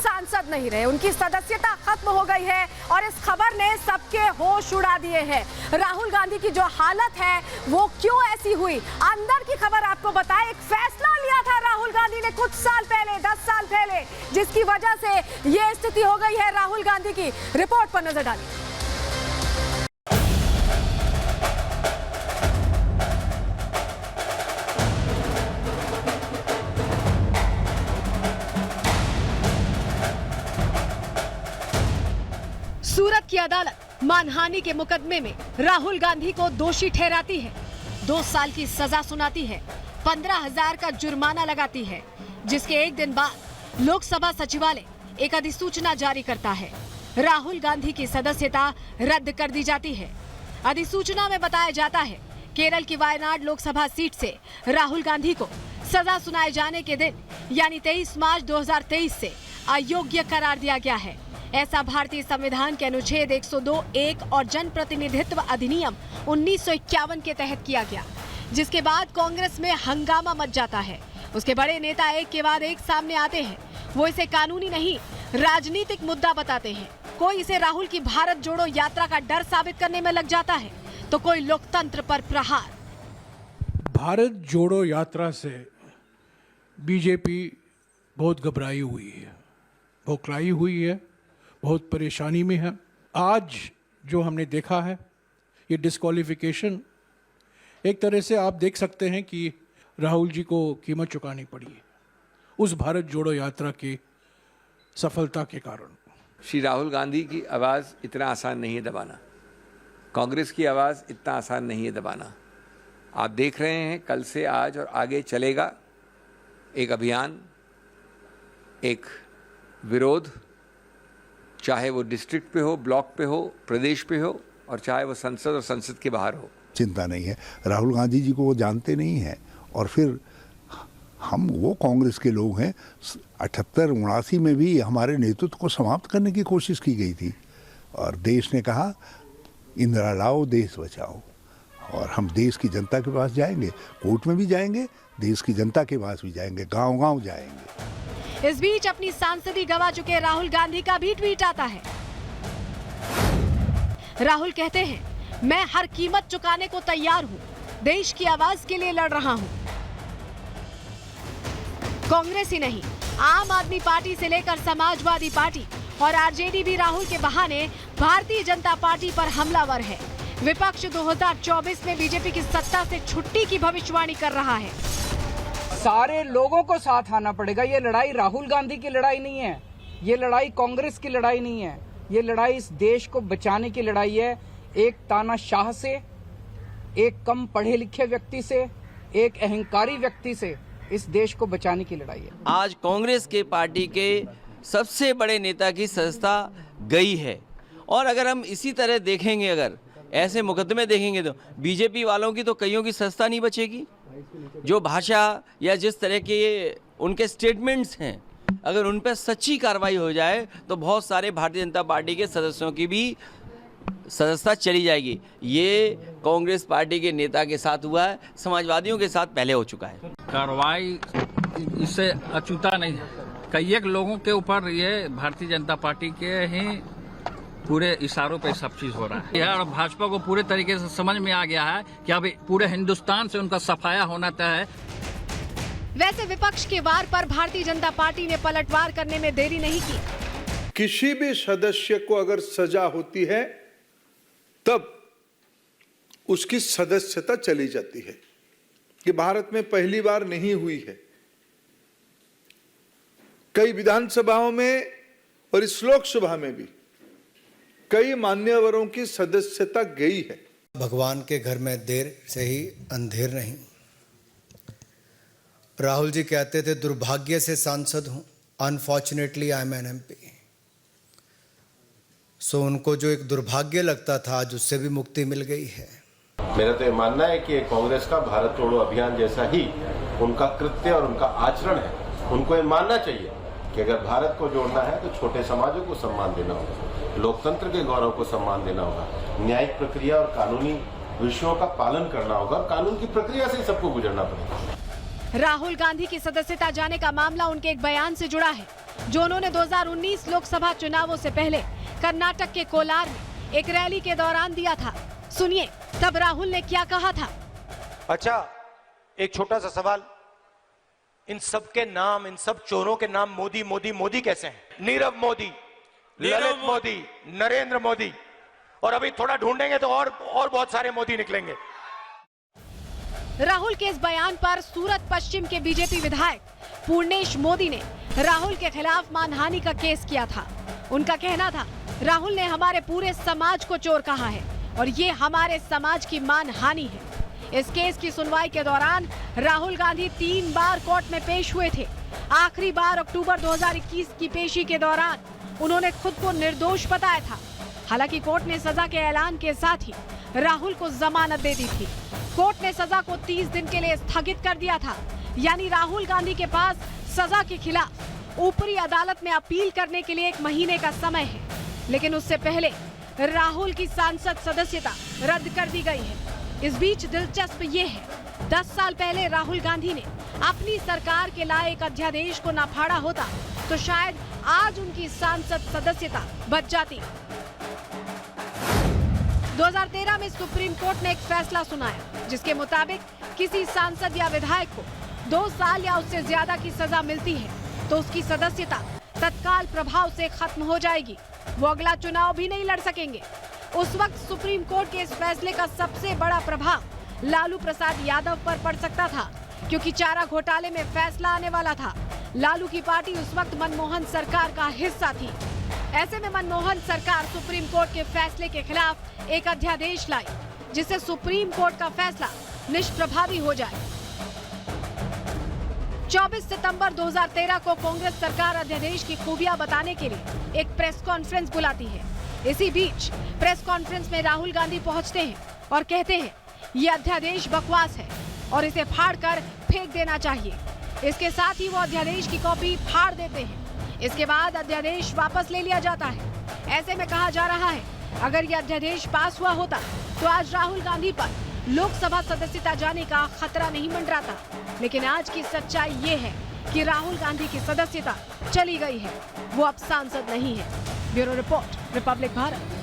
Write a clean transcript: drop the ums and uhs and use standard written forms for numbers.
सांसद नहीं रहे, उनकी सदस्यता खत्म हो गई है और इस खबर ने सबके होश उड़ा दिए हैं। राहुल गांधी की जो हालत है वो क्यों ऐसी हुई, अंदर की खबर आपको बताएं। एक फैसला लिया था राहुल गांधी ने कुछ साल पहले, 10 साल पहले, जिसकी वजह से ये स्थिति हो गई है राहुल गांधी की। रिपोर्ट पर नजर डालिए। सूरत की अदालत मानहानि के मुकदमे में राहुल गांधी को दोषी ठहराती है, 2 साल की सजा सुनाती है, 15,000 का जुर्माना लगाती है, जिसके एक दिन बाद लोकसभा सचिवालय एक अधिसूचना जारी करता है। राहुल गांधी की सदस्यता रद्द कर दी जाती है। अधिसूचना में बताया जाता है केरल की वायनाड लोकसभा सीट से राहुल गांधी को सजा सुनाए जाने के दिन यानी 23 मार्च 2023 से अयोग्य करार दिया गया है। ऐसा भारतीय संविधान के अनुच्छेद 102(1) और जनप्रतिनिधित्व अधिनियम 1951 के तहत किया गया, जिसके बाद कांग्रेस में हंगामा मच जाता है। उसके बड़े नेता एक के बाद एक सामने आते हैं। वो इसे कानूनी नहीं, राजनीतिक मुद्दा बताते हैं। कोई इसे राहुल की भारत जोड़ो यात्रा का डर साबित करने में लग जाता है, तो कोई लोकतंत्र पर प्रहार। भारत जोड़ो यात्रा से बीजेपी बहुत घबराई हुई है, बौखलाई हुई है, बहुत परेशानी में है। आज जो हमने देखा है ये डिस्क्वालिफिकेशन, एक तरह से आप देख सकते हैं कि राहुल जी को कीमत चुकानी पड़ी है उस भारत जोड़ो यात्रा की सफलता के कारण। श्री राहुल गांधी की आवाज़ इतना आसान नहीं है दबाना, कांग्रेस की आवाज़ इतना आसान नहीं है दबाना। आप देख रहे हैं कल से आज और आगे चलेगा एक अभियान, एक विरोध, चाहे वो डिस्ट्रिक्ट पे हो, ब्लॉक पे हो, प्रदेश पे हो, और चाहे वो संसद और संसद के बाहर हो। चिंता नहीं है, राहुल गांधी जी को वो जानते नहीं हैं। और फिर वो कांग्रेस के लोग हैं। 78-79 में भी हमारे नेतृत्व को समाप्त करने की कोशिश की गई थी और देश ने कहा इंदिरा लाओ देश बचाओ, और हम देश की जनता के पास जाएंगे, कोर्ट में भी जाएंगे, देश की जनता के पास भी जाएंगे, गांव-गांव जाएंगे। इस बीच अपनी सांसदी गवा चुके राहुल गांधी का भी ट्वीट आता है। राहुल कहते हैं, मैं हर कीमत चुकाने को तैयार हूं, देश की आवाज के लिए लड़ रहा हूं। कांग्रेस ही नहीं, आम आदमी पार्टी से लेकर समाजवादी पार्टी और आरजेडी भी राहुल के बहाने भारतीय जनता पार्टी पर हमलावर है। विपक्ष 2024 में बीजेपी की सत्ता से छुट्टी की भविष्यवाणी कर रहा है। सारे लोगों को साथ आना पड़ेगा। ये लड़ाई राहुल गांधी की लड़ाई नहीं है, ये लड़ाई कांग्रेस की लड़ाई नहीं है, ये लड़ाई इस देश को बचाने की लड़ाई है। एक तानाशाह से, एक कम पढ़े लिखे व्यक्ति से, एक अहंकारी व्यक्ति से इस देश को बचाने की लड़ाई है। आज कांग्रेस के पार्टी के सबसे बड़े नेता की सदस्यता गई है, और अगर हम इसी तरह देखेंगे, अगर ऐसे मुकदमे देखेंगे, तो बीजेपी वालों की तो कईयों की सदस्यता नहीं बचेगी। जो भाषा या जिस तरह के उनके स्टेटमेंट्स हैं, अगर उन पर सच्ची कार्रवाई हो जाए तो बहुत सारे भारतीय जनता पार्टी के सदस्यों की भी सदस्यता चली जाएगी। ये कांग्रेस पार्टी के नेता के साथ हुआ है, समाजवादियों के साथ पहले हो चुका है। कार्रवाई इससे अछूता नहीं है। कई एक लोगों के ऊपर ये भारतीय जनता पार्टी के ही पूरे इशारों पे सब चीज हो रहा है, और भाजपा को पूरे तरीके से समझ में आ गया है कि अब पूरे हिंदुस्तान से उनका सफाया होना तय है। वैसे विपक्ष के वार पर भारतीय जनता पार्टी ने पलटवार करने में देरी नहीं की। किसी भी सदस्य को अगर सजा होती है तब उसकी सदस्यता चली जाती है। ये भारत में पहली बार नहीं हुई है, कई विधानसभाओं में और इस लोकसभा में भी कई मान्यवरों की सदस्यता गई है। भगवान के घर में देर से ही अंधेर नहीं। राहुल जी कहते थे दुर्भाग्य से सांसद हूं, unfortunately I am an MP. So उनको जो एक दुर्भाग्य लगता था आज उससे भी मुक्ति मिल गई है। मेरा तो ये मानना है कि कांग्रेस का भारत जोड़ो अभियान जैसा ही उनका कृत्य और उनका आचरण है। उनको ये मानना चाहिए कि अगर भारत को जोड़ना है तो छोटे समाजों को सम्मान देना होगा, लोकतंत्र के गौरव को सम्मान देना होगा, न्यायिक प्रक्रिया और कानूनी विषयों का पालन करना होगा, और कानून की प्रक्रिया से सबको गुजरना पड़ेगा। राहुल गांधी की सदस्यता जाने का मामला उनके एक बयान से जुड़ा है। जो उन्होंने 2019 लोकसभा चुनावों से पहले कर्नाटक के कोलार में एक रैली के दौरान दिया था। सुनिए तब राहुल ने क्या कहा था। अच्छा, एक छोटा सा सवाल, इन सब के नाम, इन सब चोरों के नाम मोदी मोदी मोदी कैसे हैं? नीरव मोदी, ललित मोदी, नरेंद्र मोदी, और अभी थोड़ा ढूंढेंगे तो और बहुत सारे मोदी निकलेंगे। राहुल के इस बयान पर सूरत पश्चिम के बीजेपी विधायक पूर्णेश मोदी ने राहुल के खिलाफ मानहानि का केस किया था। उनका कहना था राहुल ने हमारे पूरे समाज को चोर कहा है और ये हमारे समाज की मानहानि है। इस केस की सुनवाई के दौरान राहुल गांधी 3 बार कोर्ट में पेश हुए थे। आखिरी बार अक्टूबर 2021 की पेशी के दौरान उन्होंने खुद को निर्दोष बताया था। हालांकि कोर्ट ने सजा के ऐलान के साथ ही राहुल को जमानत दे दी थी। कोर्ट ने सजा को 30 दिन के लिए स्थगित कर दिया था, यानी राहुल गांधी के पास सजा के खिलाफ ऊपरी अदालत में अपील करने के लिए 1 महीने का समय है। लेकिन उससे पहले राहुल की सांसद सदस्यता रद्द कर दी गई है। इस बीच दिलचस्प ये है, 10 साल पहले राहुल गांधी ने अपनी सरकार के लाए एक अध्यादेश को ना फाड़ा होता तो शायद आज उनकी सांसद सदस्यता बच जाती। 2013 में सुप्रीम कोर्ट ने एक फैसला सुनाया जिसके मुताबिक किसी सांसद या विधायक को 2 साल या उससे ज्यादा की सजा मिलती है तो उसकी सदस्यता तत्काल प्रभाव से खत्म हो जाएगी। वो अगला चुनाव भी नहीं लड़ सकेंगे। उस वक्त सुप्रीम कोर्ट के इस फैसले का सबसे बड़ा प्रभाव लालू प्रसाद यादव पर पड़ सकता था, क्योंकि चारा घोटाले में फैसला आने वाला था। लालू की पार्टी उस वक्त मनमोहन सरकार का हिस्सा थी। ऐसे में मनमोहन सरकार सुप्रीम कोर्ट के फैसले के खिलाफ एक अध्यादेश लाई जिससे सुप्रीम कोर्ट का फैसला निष्प्रभावी हो जाए। 24 सितंबर 2013 को कांग्रेस सरकार अध्यादेश की खूबियां बताने के लिए एक प्रेस कॉन्फ्रेंस बुलाती है। इसी बीच प्रेस कॉन्फ्रेंस में राहुल गांधी पहुंचते हैं और कहते हैं ये अध्यादेश बकवास है और इसे फाड़कर फेंक देना चाहिए। इसके साथ ही वो अध्यादेश की कॉपी फाड़ देते हैं। इसके बाद अध्यादेश वापस ले लिया जाता है। ऐसे में कहा जा रहा है अगर ये अध्यादेश पास हुआ होता तो आज राहुल गांधी पर लोकसभा सदस्यता जाने का खतरा नहीं मंडराता। लेकिन आज की सच्चाई ये है कि राहुल गांधी की सदस्यता चली गई है, वो अब सांसद नहीं है। Bureau report, Republic Bharat.